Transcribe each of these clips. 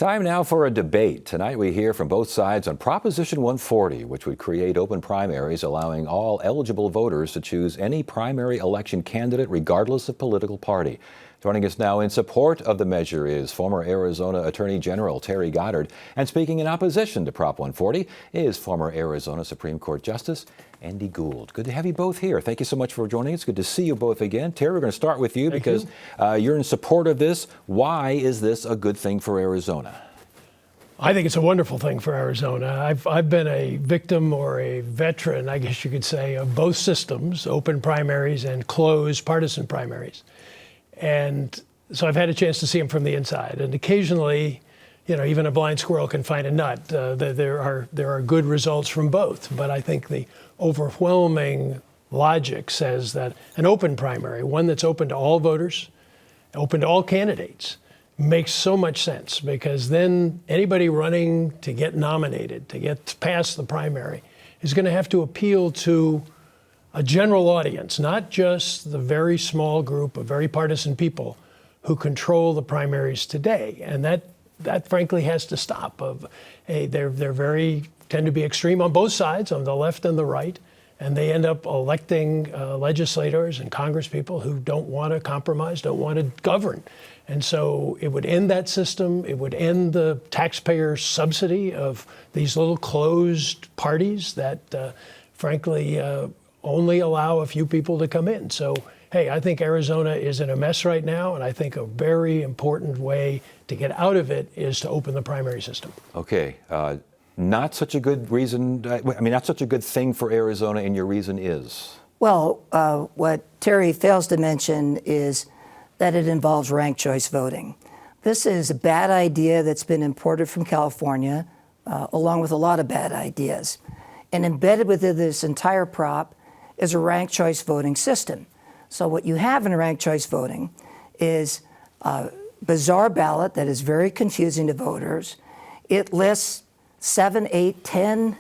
Time now for a debate. Tonight we hear from both sides on Proposition 140, which would create open primaries, allowing all eligible voters to choose any primary election candidate regardless of political party. Joining us now in support of the measure is former Arizona Attorney General Terry Goddard, and speaking in opposition to Prop 140 is former Arizona Supreme Court Justice Andy Gould. Good to have you both here. Thank you so much for joining us. Good to see you both again. Terry, we're going to start with you because you're in support of this. Why is this a good thing for Arizona? I think it's a wonderful thing for Arizona. I've been a victim or a veteran, I guess you could say, of both systems, open primaries and closed partisan primaries. And so I've had a chance to see them from the inside. And occasionally, you know, even a blind squirrel can find a nut. There are good results from both. But I think the overwhelming logic says that an open primary, one that's open to all voters, open to all candidates, makes so much sense, because then anybody running to get nominated, to get past the primary, is going to have to appeal to a general audience, not just the very small group of very partisan people who control the primaries today. And that frankly has to stop. They're very tend to be extreme on both sides, on the left and the right, and they end up electing legislators and congresspeople who don't want to compromise, don't want to govern. And so it would end that system. It would end the taxpayer subsidy of these little closed parties that, frankly, only allow a few people to come in. So, hey, I think Arizona is in a mess right now, and I think a very important way to get out of it is to open the primary system. Okay. Not such a good reason, not such a good thing for Arizona, and your reason is? Well, what Terry fails to mention is that it involves ranked choice voting. This is a bad idea that's been imported from California, along with a lot of bad ideas. And embedded within this entire prop is a ranked choice voting system. So what you have in ranked choice voting is a bizarre ballot that is very confusing to voters. It lists 7, 8, 10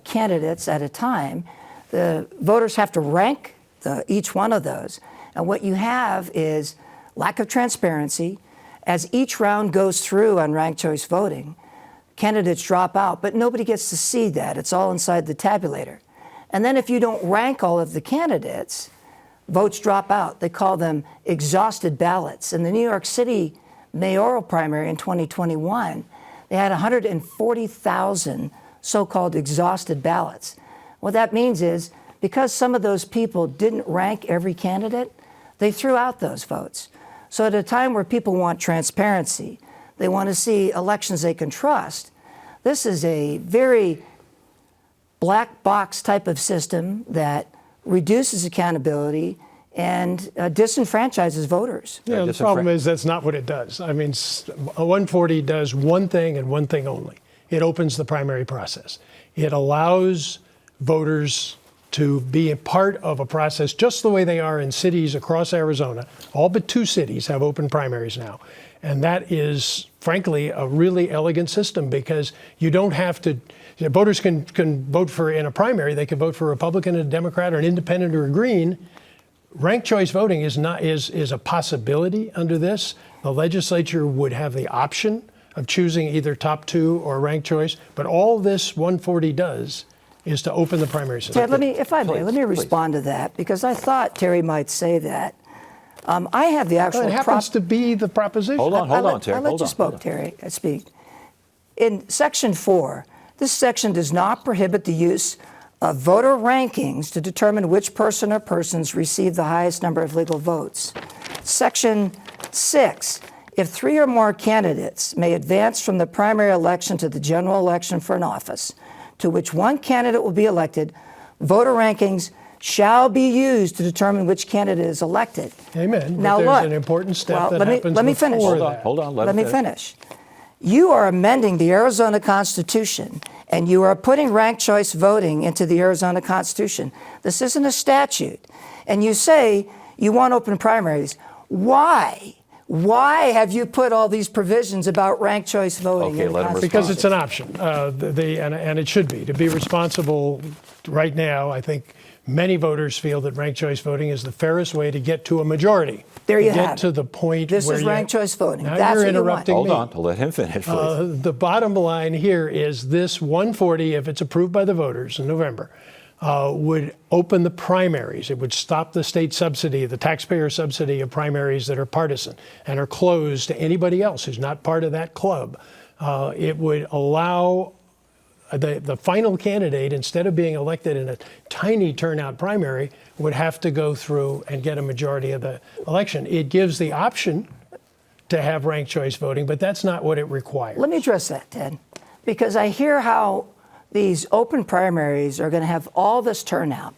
candidates at a time. The voters have to rank each one of those. And what you have is lack of transparency. As each round goes through on ranked choice voting, candidates drop out, but nobody gets to see that. It's all inside the tabulator. And then if you don't rank all of the candidates, votes drop out. They call them exhausted ballots. In the New York City mayoral primary in 2021, they had 140,000 so-called exhausted ballots. What that means is, because some of those people didn't rank every candidate, they threw out those votes. So at a time where people want transparency, they want to see elections they can trust, this is a very black box type of system that reduces accountability and disenfranchises voters. Yeah, the problem is that's not what it does. I mean, 140 does one thing and one thing only. It opens the primary process. It allows voters to be a part of a process just the way they are in cities across Arizona. All but 2 cities have open primaries now. And that is, frankly, a really elegant system, because you don't have to, voters can vote for, in a primary, they can vote for a Republican, a Democrat, or an independent, or a Green. Ranked choice voting is a possibility under this. The legislature would have the option of choosing either top 2 or ranked choice, but all this 140 does is to open the primary system. Ted, let me respond to that, because I thought Terry might say that. I have the actual. Well, it happens to be the proposition. Hold on, Terry. I'll let you Terry. Speak. In Section 4, this section does not prohibit the use of voter rankings to determine which person or persons receive the highest number of legal votes. Section 6, if 3 or more candidates may advance from the primary election to the general election for an office to which one candidate will be elected, voter rankings shall be used to determine which candidate is elected. Amen. Now, but there's look, an important step that let me happens finish. before that. Hold on. Let me finish. You are amending the Arizona Constitution, and you are putting ranked choice voting into the Arizona Constitution. This isn't a statute. And you say you want open primaries. Why? Why have you put all these provisions about ranked choice voting in the Constitution? Because it's an option, and it should be. To be responsible right now, I think Many voters feel that ranked choice voting is the fairest way to get to a majority. There you to have get it. to the point This where is you- ranked choice voting. Now That's you're what you want. interrupting Hold me. on, let him finish, please. The bottom line here is this 140, if it's approved by the voters in November, would open the primaries. It would stop the state subsidy, the taxpayer subsidy of primaries that are partisan and are closed to anybody else who's not part of that club. It would allow the final candidate, instead of being elected in a tiny turnout primary, would have to go through and get a majority of the election. It gives the option to have ranked choice voting, but that's not what it requires. Let me address that, Ted, because I hear how these open primaries are going to have all this turnout.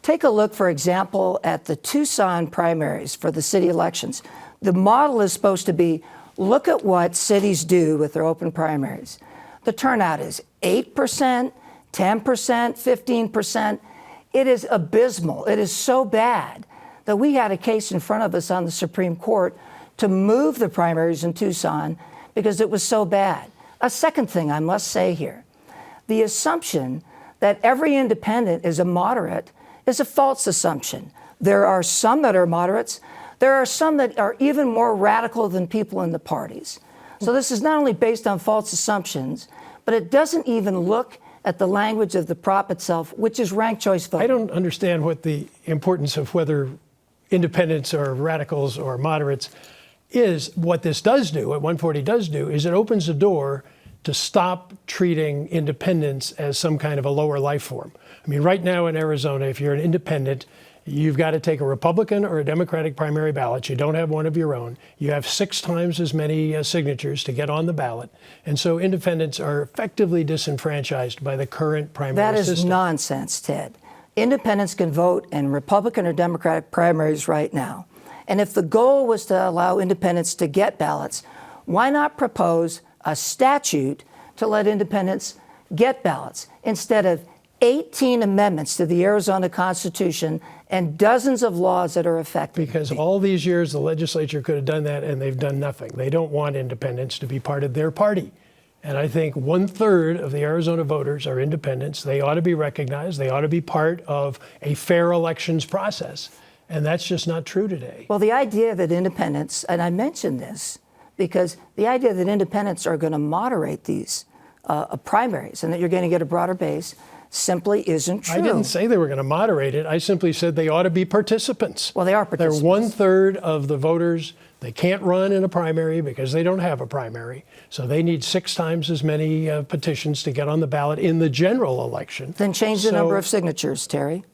Take a look, for example, at the Tucson primaries for the city elections. The model is supposed to be, look at what cities do with their open primaries. The turnout is 8%, 10%, 15%. It is abysmal. It is so bad that we had a case in front of us on the Supreme Court to move the primaries in Tucson because it was so bad. A second thing I must say here, the assumption that every independent is a moderate is a false assumption. There are some that are moderates. There are some that are even more radical than people in the parties. So this is not only based on false assumptions, but it doesn't even look at the language of the prop itself, which is ranked choice voting. I don't understand what the importance of whether independents or radicals or moderates is. What this does do, what 140 does do, is it opens the door to stop treating independents as some kind of a lower life form. I mean, right now in Arizona, if you're an independent, you've got to take a Republican or a Democratic primary ballot. You don't have one of your own. You have 6 times as many signatures to get on the ballot. And so independents are effectively disenfranchised by the current primary That is system. nonsense, Ted. Independents can vote in Republican or Democratic primaries right now. And if the goal was to allow independents to get ballots, why not propose a statute to let independents get ballots instead of 18 amendments to the Arizona Constitution and dozens of laws that are effective? Because all these years the legislature could have done that and they've done nothing. They don't want independents to be part of their party. And I think 1/3 of the Arizona voters are independents. They ought to be recognized. They ought to be part of a fair elections process. And that's just not true today. Well, the idea that independents, and I mentioned this because the idea that independents are going to moderate these primaries and that you're going to get a broader base simply isn't true. I didn't say they were going to moderate it. I simply said they ought to be participants. Well, they are participants. They're 1/3 of the voters. They can't run in a primary because they don't have a primary. So they need 6 times as many petitions to get on the ballot in the general election. Then change the number of signatures, Terry.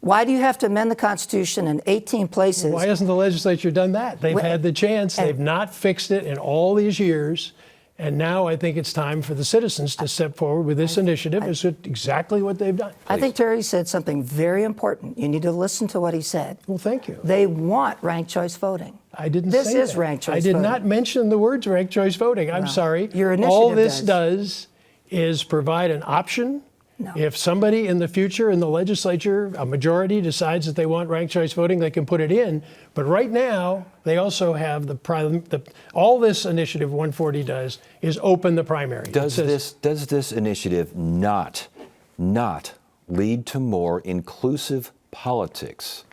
Why do you have to amend the Constitution in 18 places? Why hasn't the legislature done that? They've had the chance. They've not fixed it in all these years. And now I think it's time for the citizens to step forward with this initiative. Is it exactly what they've done? I think Terry said something very important. You need to listen to what he said. Well, thank you. They want ranked choice voting. I didn't This say is that. ranked choice I did voting. not mention the words ranked choice voting. I'm sorry. Your initiative All this does. does is provide an option. No. If somebody in the future in the legislature, a majority decides that they want ranked choice voting, they can put it in. But right now, they also have all this initiative 140 does is open the primary. Does this initiative not lead to more inclusive politics?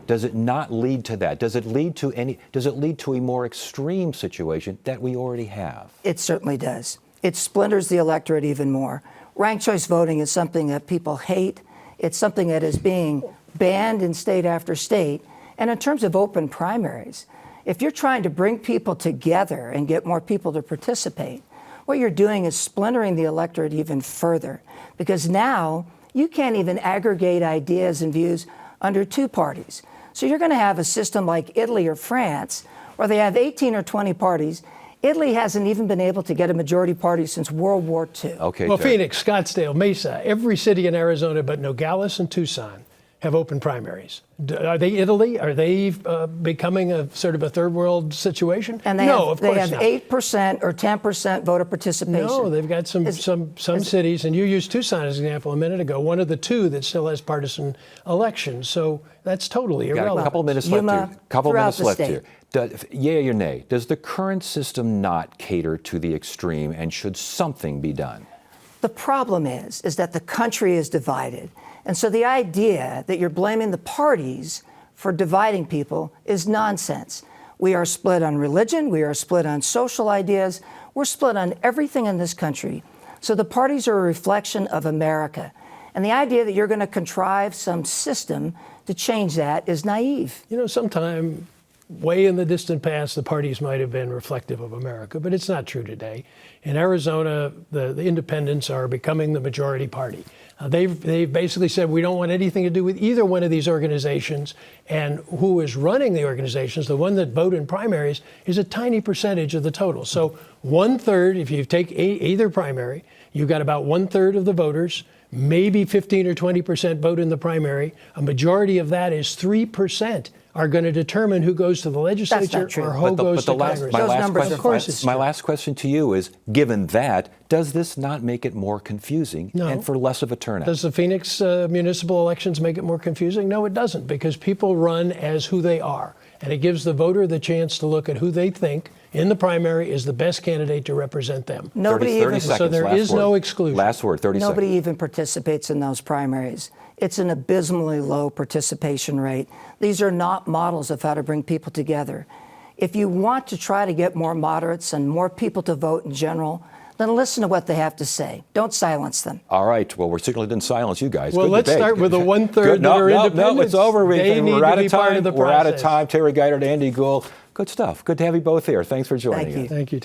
Does it not lead to that? Does it lead to a more extreme situation that we already have? It certainly does. It splinters the electorate even more. Ranked choice voting is something that people hate. It's something that is being banned in state after state. And in terms of open primaries, if you're trying to bring people together and get more people to participate, what you're doing is splintering the electorate even further. Because now you can't even aggregate ideas and views under 2 parties. So you're going to have a system like Italy or France, where they have 18 or 20 parties. Italy hasn't even been able to get a majority party since World War II. Okay. Well, Terry. Phoenix, Scottsdale, Mesa, every city in Arizona but Nogales and Tucson have open primaries. Are they Italy? Are they becoming a sort of a third world situation? And they no, of course have not. 8% or 10% voter participation. No, they've got some cities, and you used Tucson as an example a minute ago, one of the 2 that still has partisan elections. So that's totally Got irrelevant. a couple minutes Yuma, left here. Couple throughout minutes the left state. here. Yea or nay, does the current system not cater to the extreme, and should something be done? The problem is that the country is divided. And so the idea that you're blaming the parties for dividing people is nonsense. We are split on religion. We are split on social ideas. We're split on everything in this country. So the parties are a reflection of America. And the idea that you're going to contrive some system to change that is naive. You know, sometime way in the distant past, the parties might have been reflective of America, but it's not true today. In Arizona, the independents are becoming the majority party. They've basically said we don't want anything to do with either one of these organizations, and who is running the organizations, the one that vote in primaries, is a tiny percentage of the total. So 1/3, if you take either primary, you've got about 1/3 of the voters, maybe 15 or 20% vote in the primary. A majority of that is 3% are going to determine who goes to the legislature true. or who goes to Congress. My last question to you is, given that, does this not make it more confusing No. and for less of a turnout? Does the Phoenix municipal elections make it more confusing? No, it doesn't, because people run as who they are. And it gives the voter the chance to look at who they think in the primary is the best candidate to represent them. Nobody 30 even seconds, So there last is word. no exclusion. Last word, 30 Nobody seconds. even participates in those primaries. It's an abysmally low participation rate. These are not models of how to bring people together. If you want to try to get more moderates and more people to vote in general, then listen to what they have to say. Don't silence them. All right. Well, we certainly didn't silence you guys. Well, Good let's debate. start with the 1/3 Good. that are No, independents. it's over. They need We're to out be of part time. of the We're out of process. time. Terry Geithert, Andy Gould. Good stuff. Good to have you both here. Thanks for joining Thank you. us. Thank you, Ted.